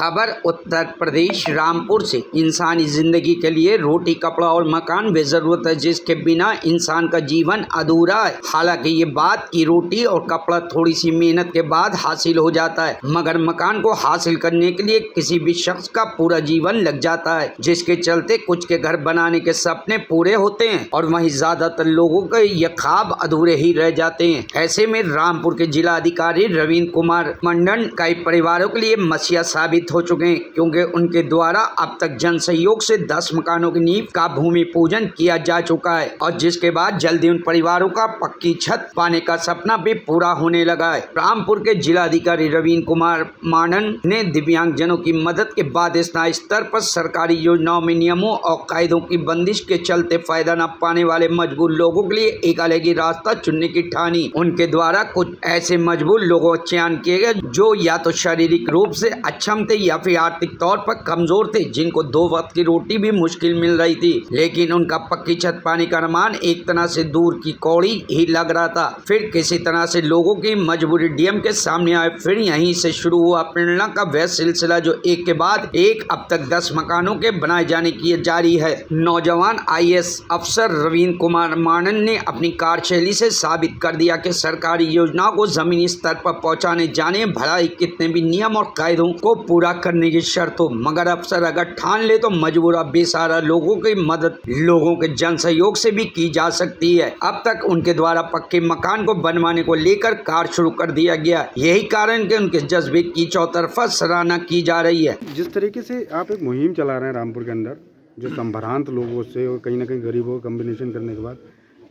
खबर उत्तर प्रदेश रामपुर से। इंसानी जिंदगी के लिए रोटी, कपड़ा और मकान वे जरूरत है जिसके बिना इंसान का जीवन अधूरा है। हालांकि ये बात की रोटी और कपड़ा थोड़ी सी मेहनत के बाद हासिल हो जाता है, मगर मकान को हासिल करने के लिए किसी भी शख्स का पूरा जीवन लग जाता है, जिसके चलते कुछ के घर बनाने के सपने पूरे होते हैं और वहीं ज्यादातर लोगों के ये ख्वाब अधूरे ही रह जाते हैं। ऐसे में रामपुर के जिला अधिकारी रविंद्र कुमार मंडन कई परिवारों के लिए मसीहा साबित हो चुके हैं, क्योंकि उनके द्वारा अब तक जन सहयोग से 10 मकानों की नींव का भूमि पूजन किया जा चुका है और जिसके बाद जल्दी उन परिवारों का पक्की छत पाने का सपना भी पूरा होने लगा है। रामपुर के जिला अधिकारी रविंद्र कुमार मानन ने दिव्यांगजनों की मदद के बाद स्थानीय स्तर पर सरकारी योजनाओं में नियमों और कायदों की बंदिश के चलते फायदा न पाने वाले मजबूर लोगों के लिए एक अलग ही रास्ता चुनने की ठानी। उनके द्वारा कुछ ऐसे मजबूर लोगों का चयन किए गए जो या तो शारीरिक रूप से अक्षम थे या फिर आर्थिक तौर पर कमजोर थे, जिनको 2 वक्त की रोटी भी मुश्किल मिल रही थी, लेकिन उनका पक्की छत पाने का अरमान एक तरह से दूर की कौड़ी ही लग रहा था। फिर किसी तरह से लोगों की मजबूरी डीएम के सामने आए। फिर यहीं से शुरू हुआ प्रेरणा का वह सिलसिला जो एक के बाद एक अब तक 10 मकानों के बनाए जाने की जारी है। नौजवान आईएएस अफसर रविंद्र कुमार मानन ने अपनी कार्यशैली से साबित कर दिया कि सरकारी योजनाओं को जमीनी स्तर पर पहुंचाने जाने भलाई कितने भी नियम और कायदों को पूरा करने की शर्त हो, मगर अफसर अगर ठान ले तो मजबूरा बेसहारा लोगों की मदद लोगों के जन सहयोग से भी की जा सकती है। अब तक उनके द्वारा पक्के मकान को बनवाने को लेकर कार्य शुरू कर दिया गया, यही कारण कि उनके जज्बे की चौतरफा सराहना की जा रही है। जिस तरीके से आप एक मुहिम चला रहे हैं रामपुर के अंदर, जो संभ्रांत लोगों से और कहीं ना कहीं गरीबों को कम्बिनेशन करने के बाद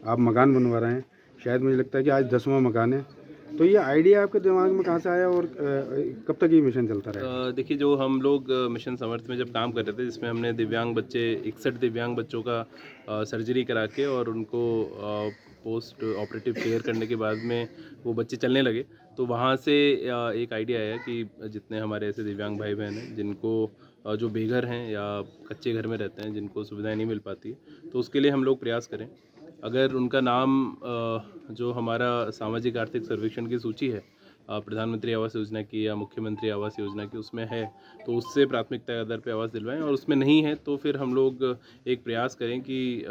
आप मकान बनवा रहे हैं, शायद मुझे लगता है कि आज 10वां मकान है, तो ये आइडिया आपके दिमाग में कहाँ से आया और कब तक ये मिशन चलता रहा? देखिए, जो हम लोग मिशन समर्थ में जब काम कर रहे थे, जिसमें हमने दिव्यांग बच्चे 61 दिव्यांग बच्चों का सर्जरी करा के और उनको पोस्ट ऑपरेटिव केयर करने के बाद में वो बच्चे चलने लगे, तो वहाँ से एक आइडिया आया कि जितने हमारे ऐसे दिव्यांग भाई बहन हैं जिनको जो बेघर हैं या कच्चे घर में रहते हैं, जिनको सुविधाएं नहीं मिल पाती, तो उसके लिए हम लोग प्रयास करें। अगर उनका नाम जो हमारा सामाजिक आर्थिक सर्वेक्षण की सूची है प्रधानमंत्री आवास योजना की या मुख्यमंत्री आवास योजना की, उसमें है तो उससे प्राथमिकता के आधार पर आवास दिलवाएं, और उसमें नहीं है तो फिर हम लोग एक प्रयास करें कि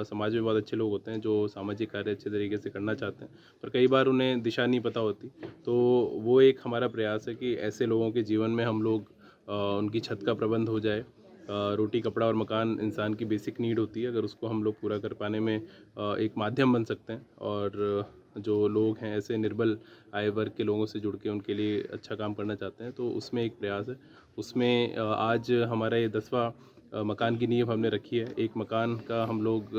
समाज में बहुत अच्छे लोग होते हैं जो सामाजिक कार्य अच्छे तरीके से करना चाहते हैं, पर कई बार उन्हें दिशा नहीं पता होती, तो वो एक हमारा प्रयास है कि ऐसे लोगों के जीवन में हम लोग उनकी छत का प्रबंध हो जाए। रोटी, कपड़ा और मकान इंसान की बेसिक नीड होती है, अगर उसको हम लोग पूरा कर पाने में एक माध्यम बन सकते हैं और जो लोग हैं ऐसे निर्बल आय वर्ग के लोगों से जुड़ के उनके लिए अच्छा काम करना चाहते हैं, तो उसमें एक प्रयास है। उसमें आज हमारा ये 10वां मकान की नींव हमने रखी है। एक मकान का हम लोग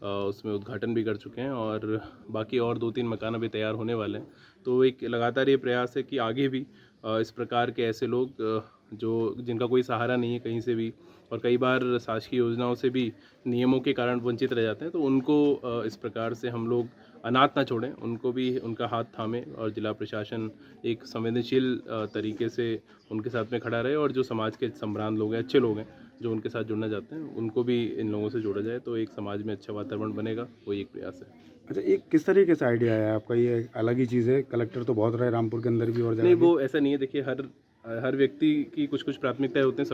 उसमें उद्घाटन भी कर चुके हैं और बाकी और 2-3 मकान अभी तैयार होने वाले हैं। तो एक लगातार ये प्रयास है कि आगे भी इस प्रकार के ऐसे लोग जो जिनका कोई सहारा नहीं है कहीं से भी, और कई बार शासकीय योजनाओं से भी नियमों के कारण वंचित रह जाते हैं, तो उनको इस प्रकार से हम लोग अनाथ ना छोड़ें, उनको भी उनका हाथ थामें और जिला प्रशासन एक संवेदनशील तरीके से उनके साथ में खड़ा रहे, और जो समाज के संभ्रांत लोग हैं, अच्छे लोग हैं जो उनके साथ जुड़ना चाहते हैं, उनको भी इन लोगों से जोड़ा जाए, तो एक समाज में अच्छा वातावरण बनेगा। वो एक प्रयास है। अच्छा, एक किस तरीके से आइडिया आया आपका? ये अलग ही चीज़ है, कलेक्टर तो बहुत रहे रामपुर के अंदर भी और नहीं, वो ऐसा नहीं है। देखिए, हर व्यक्ति की कुछ प्राथमिकताएं होती हैं,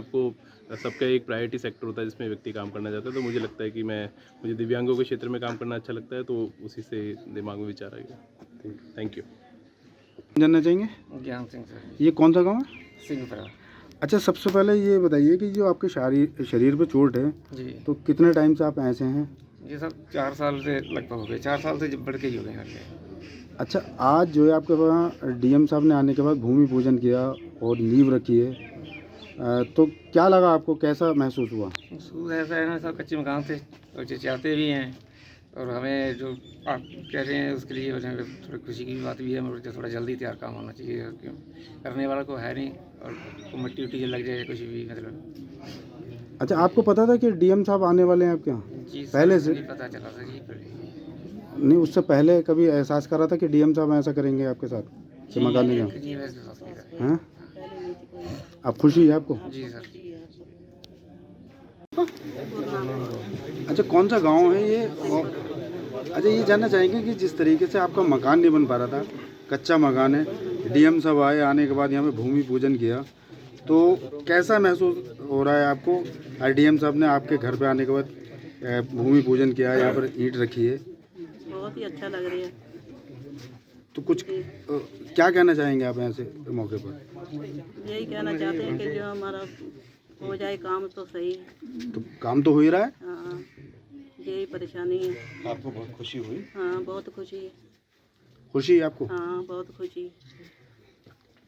सबका एक प्रायोरिटी सेक्टर होता है जिसमें व्यक्ति काम करना चाहता है, तो मुझे लगता है कि मुझे दिव्यांगों के क्षेत्र में काम करना अच्छा लगता है, तो उसी से दिमाग में विचार आ गया। Thank you. जानना चाहेंगे? ज्ञान सिंह सर। ये कौन सा गाँव है? सिंहपुरा। अच्छा, सबसे पहले ये बताइए कि जो आपके शरीर पे चोट है, जी, तो कितने टाइम से आप ऐसे हैं? ये सब 4 साल से लगभग हो गए, 4 साल से जब बढ़ के ही हो गए घर के। अच्छा, आज जो है आपके वहाँ डीएम साहब ने आने के बाद भूमि पूजन किया और नींव रखी है, तो क्या लगा आपको, कैसा महसूस हुआ? महसूस ऐसा है ना, सब कच्चे मकान थे और जो चाहते भी हैं, और हमें जो आप कह रहे हैं उसके लिए थोड़ी खुशी की बात भी है, मुझे थोड़ा जल्दी तैयार काम होना चाहिए, क्यों करने वाला को है नहीं, और मिट्टी उट्टी लग जाए कुछ भी, मतलब। अच्छा, आपको पता था कि डीएम साहब आने वाले हैं आपके यहाँ? जी, पहले से नहीं पता चला था जी। नहीं, उससे पहले कभी एहसास करा था कि डीएम साहब ऐसा करेंगे आपके साथ कि मकान नहीं हैं? अब खुशी है आपको? जी सर। अच्छा, कौन सा गांव है ये? अच्छा, ये जानना चाहेंगे कि जिस तरीके से आपका मकान नहीं बन पा रहा था, कच्चा मकान है, डीएम साहब आने के बाद यहाँ पे भूमि पूजन किया, तो कैसा महसूस हो रहा है आपको? आरडीएम साहब ने आपके घर पे आने के बाद भूमि पूजन किया, यहाँ पर ईंट रखी है, बहुत ही अच्छा लग रहा है। तो कुछ क्या कहना चाहेंगे आप यहाँ से मौके पर? यही कहना चाहते हैं कि जो हमारा हो जाए काम तो सही। तो काम तो हो ही रहा है। हाँ, यही परेशानी है। आपको बहुत खुशी हुई? हाँ, बहुत खुशी है। खुशी है आपको? हाँ, बहुत खुशी।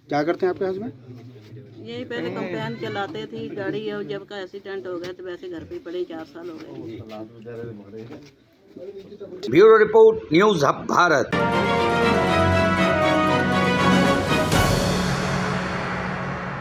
क्या करते हैं आपके हस्बैंड? यही पहले कंपेन चलाते थे गाड़ी, और जब का एक्सीडेंट हो गया तो वैसे घर पे ही पड़े, 4 साल हो गए। Bureau report, news hub Bharat.